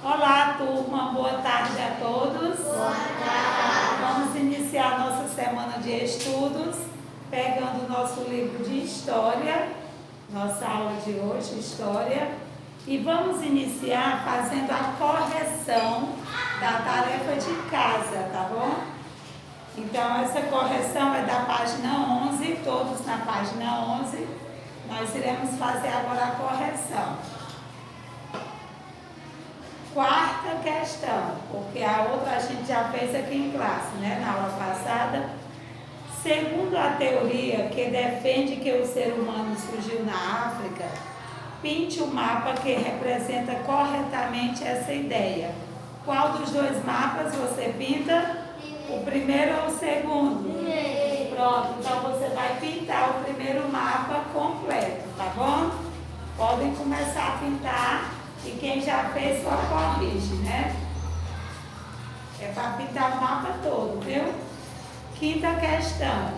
Olá, turma, boa tarde a todos. Boa tarde. Vamos iniciar nossa semana de estudos, pegando o nosso livro de História, nossa aula de hoje, História, e vamos iniciar fazendo a correção da tarefa de casa, tá bom? Então, essa correção é da página 11, todos na página 11, nós iremos fazer agora a correção. Quarta questão, porque a outra a gente já fez aqui em classe, né, na aula passada. Segundo a teoria que defende que o ser humano surgiu na África, pinte o mapa que representa corretamente essa ideia. Qual dos dois mapas você pinta? O primeiro ou o segundo? Pronto, então você vai pintar o primeiro mapa completo, tá bom? Podem começar a pintar. E quem já fez só corrige, né? É para pintar o mapa todo, viu? Quinta questão.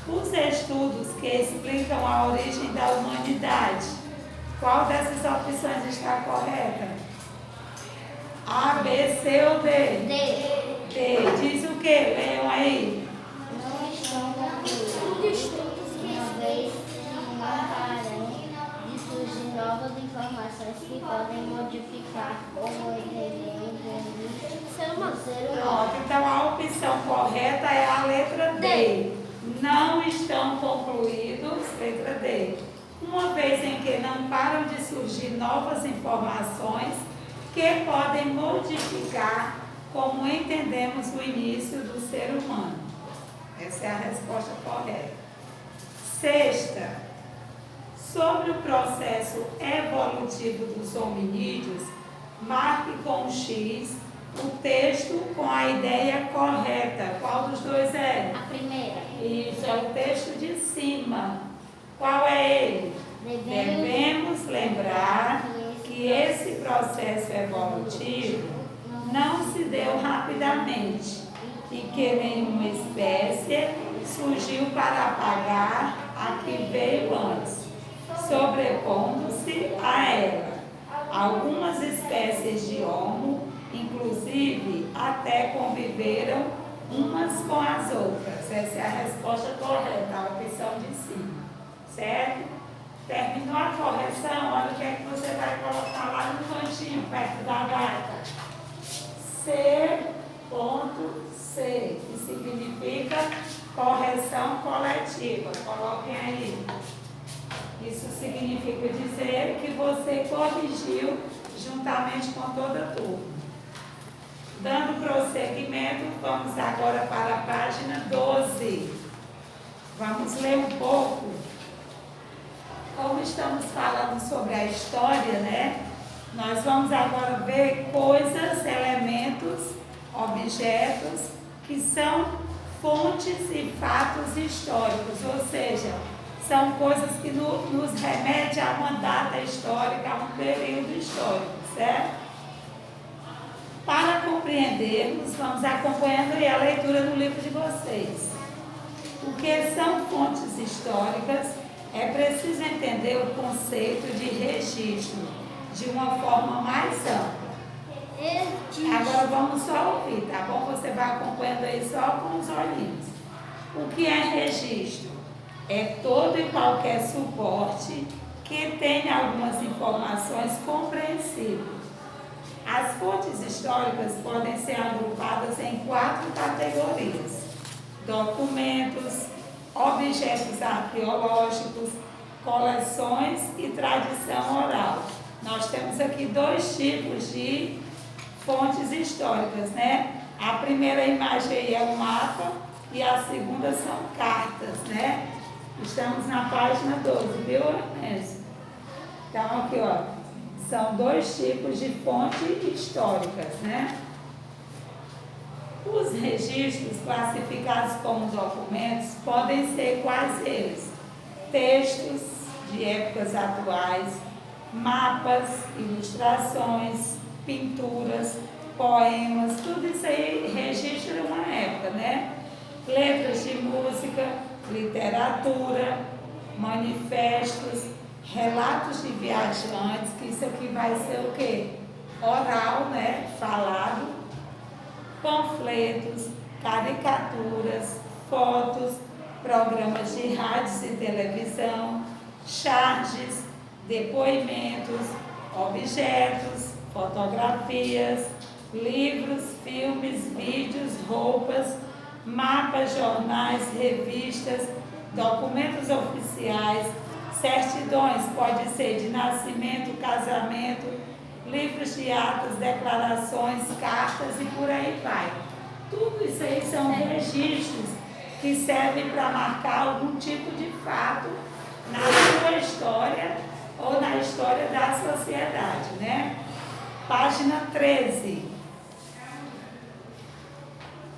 Os estudos que explicam a origem da humanidade, qual dessas opções está correta? A, B, C ou D? D. Diz o que? Leiam aí. Não estão concluídos. Uma vez não parem de surgir novas informações que podem modificar como entendemos o ser humano. Pronto, então a opção correta é a letra D. Não estão concluídos, letra D. Uma vez em que não param de surgir novas informações que podem modificar como entendemos o início do ser humano. Essa é a resposta correta. Sexta. Sobre o processo evolutivo dos hominídeos, marque com um X o texto com a ideia correta. Qual dos dois é? A primeira. Isso, é o texto de cima. Qual é ele? Devemos lembrar que esse processo evolutivo não se deu rapidamente e que nenhuma espécie surgiu para apagar a que veio antes, sobrepondo-se a ela. Algumas espécies de Homo, inclusive, até conviveram umas com as outras. Essa é a resposta correta, a opção de cima. Certo? Terminou a correção, olha o que é que você vai colocar lá no cantinho, perto da data. C.C, que significa correção coletiva. Coloquem aí. Isso significa dizer que você corrigiu juntamente com toda a turma. Dando prosseguimento, vamos agora para a página 12. Vamos ler um pouco. Como estamos falando sobre a história, né? Nós vamos agora ver coisas, elementos, objetos que são fontes e fatos históricos, ou seja, são coisas que nos remetem a uma data histórica, a um período histórico, certo? Para compreendermos, vamos acompanhando aí a leitura do livro de vocês. O que são fontes históricas? É preciso entender o conceito de registro de uma forma mais ampla. Agora vamos só ouvir, tá bom? Você vai acompanhando aí só com os olhinhos. O que é registro? É todo e qualquer suporte que tenha algumas informações compreensíveis. As fontes históricas podem ser agrupadas em 4 categorias: documentos, objetos arqueológicos, coleções e tradição oral. Nós temos aqui 2 tipos de fontes históricas, né? A primeira imagem aí é um mapa e a segunda são cartas, né? Estamos na página 12, viu, Ernesto? Então, aqui, ó, são 2 tipos de fontes históricas, né? Os registros classificados como documentos podem ser quais eles? Textos de épocas atuais, mapas, ilustrações, pinturas, poemas, tudo isso aí registra uma época, né? Letras de música, literatura, manifestos, relatos de viajantes, que isso aqui vai ser o quê? oral, né, falado, panfletos, caricaturas, fotos, programas de rádio e televisão, charges, depoimentos, objetos, fotografias, livros, filmes, vídeos, roupas, mapas, jornais, revistas, documentos oficiais, certidões, pode ser de nascimento, casamento, livros de atas, declarações, cartas e por aí vai. Tudo isso aí são registros que servem para marcar algum tipo de fato na sua história ou na história da sociedade, né? Página 13.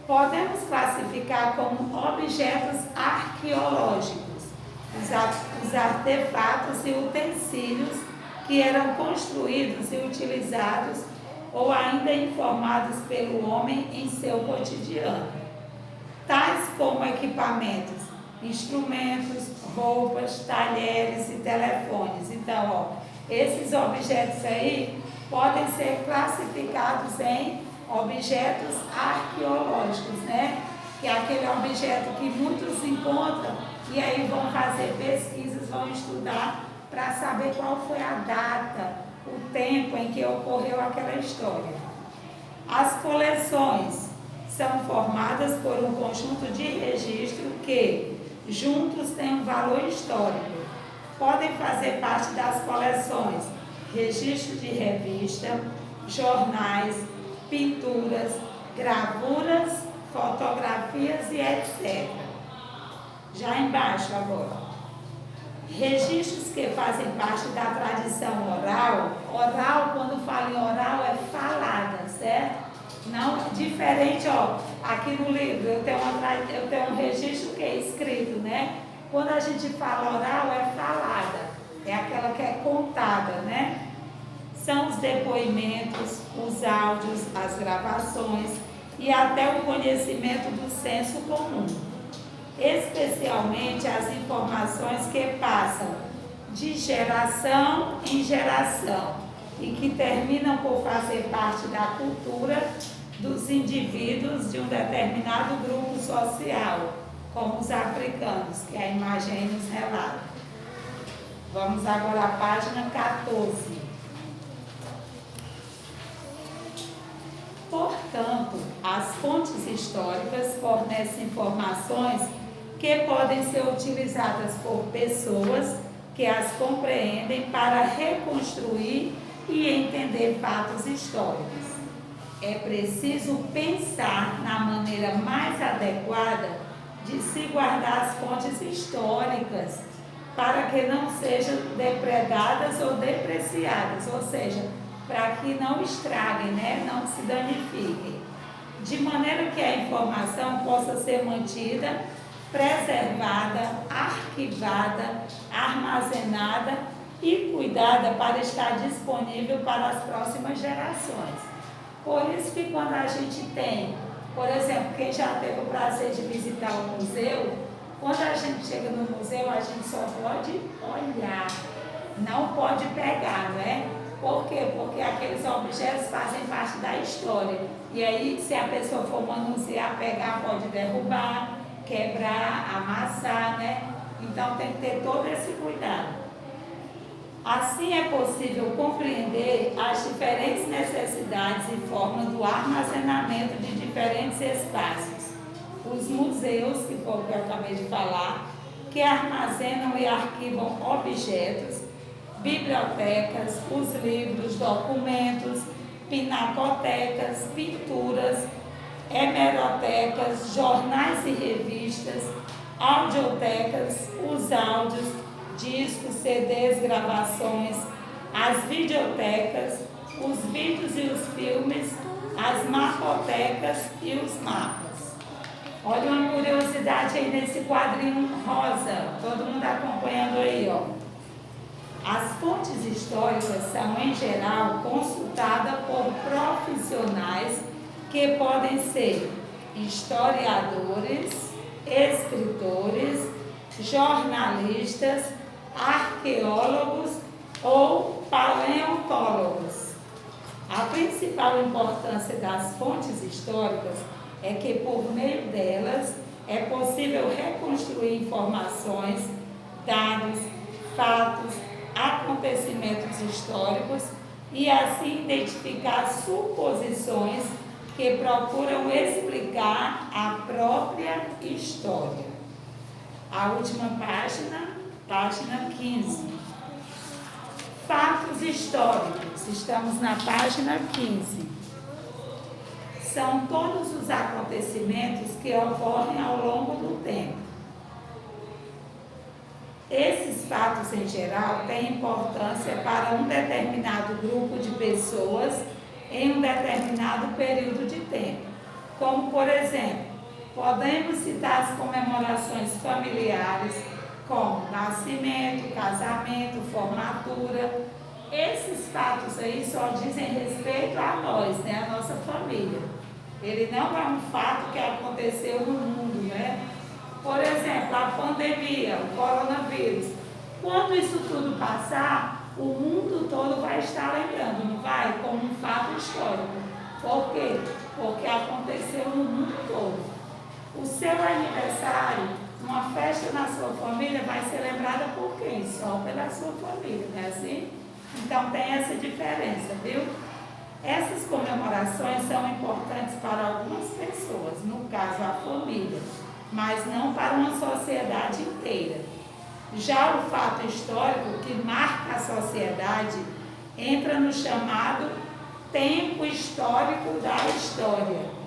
Podemos classificar como objetos arqueológicos os artefatos e utensílios que eram construídos e utilizados ou ainda informados pelo homem em seu cotidiano, tais como equipamentos, instrumentos, roupas, talheres e telefones. Então, esses objetos aí podem ser classificados em objetos arqueológicos, né? Que é aquele objeto que muitos encontram e aí vão fazer pesquisas, vão estudar para saber qual foi a data, o tempo em que ocorreu aquela história. As coleções são formadas por um conjunto de registros que, juntos, têm um valor histórico. Podem fazer parte das coleções registros de revista, jornais, pinturas, gravuras, fotografias e etc. Já embaixo agora, registros que fazem parte da tradição oral. Oral, quando fala em oral, é falada, certo? Não diferente, aqui no livro eu tenho um registro que é escrito, né? Quando a gente fala oral, é falada, é aquela que é contada, né? São os depoimentos, os áudios, as gravações e até o conhecimento do senso comum. Especialmente as informações que passam de geração em geração e que terminam por fazer parte da cultura dos indivíduos de um determinado grupo social, como os africanos, que a imagem aí nos relata. Vamos agora à página 14. Portanto, as fontes históricas fornecem informações que podem ser utilizadas por pessoas que as compreendem para reconstruir e entender fatos históricos. É preciso pensar na maneira mais adequada de se guardar as fontes históricas para que não sejam depredadas ou depreciadas, ou seja, para que não estraguem, né? Não se danifiquem, de maneira que a informação possa ser mantida, preservada, arquivada, armazenada e cuidada para estar disponível para as próximas gerações. Por isso que quando a gente tem, por exemplo, quem já teve o prazer de visitar o museu, quando a gente chega no museu, a gente só pode olhar, não pode pegar, não é? Por quê? Porque aqueles objetos fazem parte da história. E aí, se a pessoa for manusear, pegar, pode derrubar, quebrar, amassar, né? Então tem que ter todo esse cuidado. Assim é possível compreender as diferentes necessidades e formas do armazenamento de diferentes espaços. Os museus, que foi o que eu acabei de falar, que armazenam e arquivam objetos, bibliotecas, os livros, documentos, pinacotecas, pinturas, hemerotecas, jornais e revistas, audiotecas, os áudios, discos, CDs, gravações, as videotecas, os vídeos e os filmes, as mapotecas e os mapas. Olha uma curiosidade aí nesse quadrinho rosa, todo mundo acompanhando aí, As fontes históricas são, em geral, consultadas por profissionais que podem ser historiadores, escritores, jornalistas, arqueólogos ou paleontólogos. A principal importância das fontes históricas é que, por meio delas, é possível reconstruir informações, dados, fatos, acontecimentos históricos e assim identificar suposições que procuram explicar a própria história. A última página, página 15. Fatos históricos, estamos na página 15. São todos os acontecimentos que ocorrem ao longo do tempo. Esses fatos, em geral, têm importância para um determinado grupo de pessoas em um determinado período de tempo. Como, por exemplo, podemos citar as comemorações familiares, como nascimento, casamento, formatura. Esses fatos aí só dizem respeito a nós, né, a nossa família. Ele não é um fato que aconteceu no mundo, né? Por exemplo, a pandemia, o coronavírus. Quando isso tudo passar, o mundo todo vai estar lembrando, não vai? Como um fato histórico. Por quê? Porque aconteceu no mundo todo. O seu aniversário, uma festa na sua família, vai ser lembrada por quem? Só pela sua família, não é assim? Então tem essa diferença, viu? Essas comemorações são importantes para algumas pessoas, no caso a família, mas não para uma sociedade inteira. Já o fato histórico que marca a sociedade entra no chamado tempo histórico da história.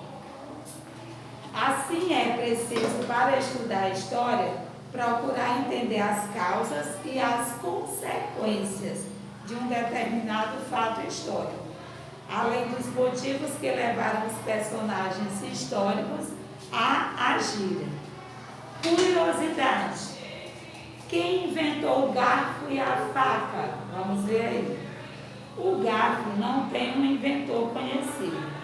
Assim é preciso, para estudar a história, procurar entender as causas e as consequências de um determinado fato histórico, além dos motivos que levaram os personagens históricos a agirem. Curiosidade: quem inventou o garfo e a faca? Vamos ver aí. O garfo não tem um inventor conhecido.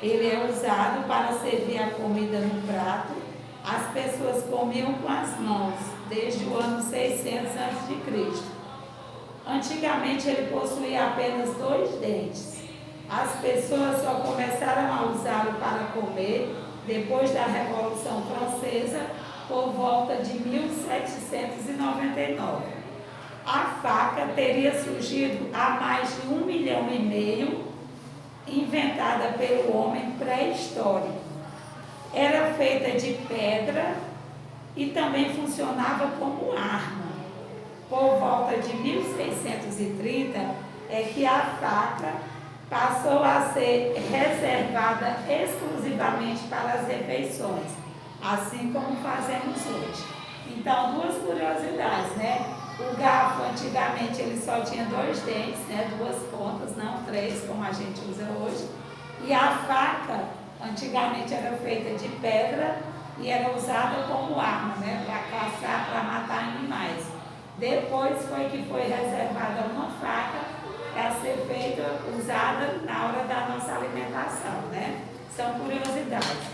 Ele é usado para servir a comida no prato. As pessoas comiam com as mãos desde o ano 600 a.C. Antigamente ele possuía apenas 2 dentes. As pessoas só começaram a usá-lo para comer depois da Revolução Francesa, por volta de 1799. A faca teria surgido há mais de 1,5 milhão, inventada pelo homem pré-histórico. Era feita de pedra e também funcionava como arma. Por volta de 1630 é que a faca passou a ser reservada exclusivamente para as refeições, assim como fazemos hoje. Então, 2 curiosidades, né? O garfo, antigamente, ele só tinha 2 dentes, né? 2 pontas, não 3, como a gente usa hoje. E a faca, antigamente, era feita de pedra e era usada como arma, né? Para caçar, para matar animais. Depois foi reservada uma faca para ser feita, usada na hora da nossa alimentação, né? São curiosidades.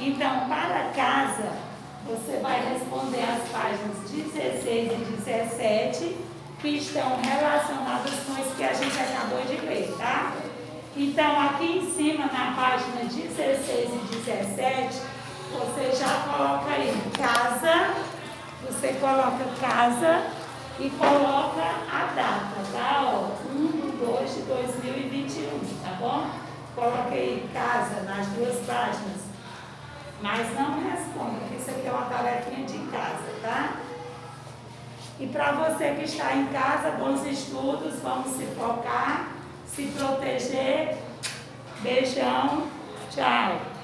Então, para casa, você vai responder as páginas 16 e 17, que estão relacionadas com isso que a gente acabou de ler, tá? Então, aqui em cima, na página 16 e 17, você já coloca aí casa, você coloca casa e coloca a data, tá? Ó, 1/2/2021, tá bom? Coloquei casa nas 2 páginas. Mas não responda, porque isso aqui é uma tarefinha de casa, tá? E para você que está em casa, bons estudos, vamos se focar, se proteger. Beijão, tchau.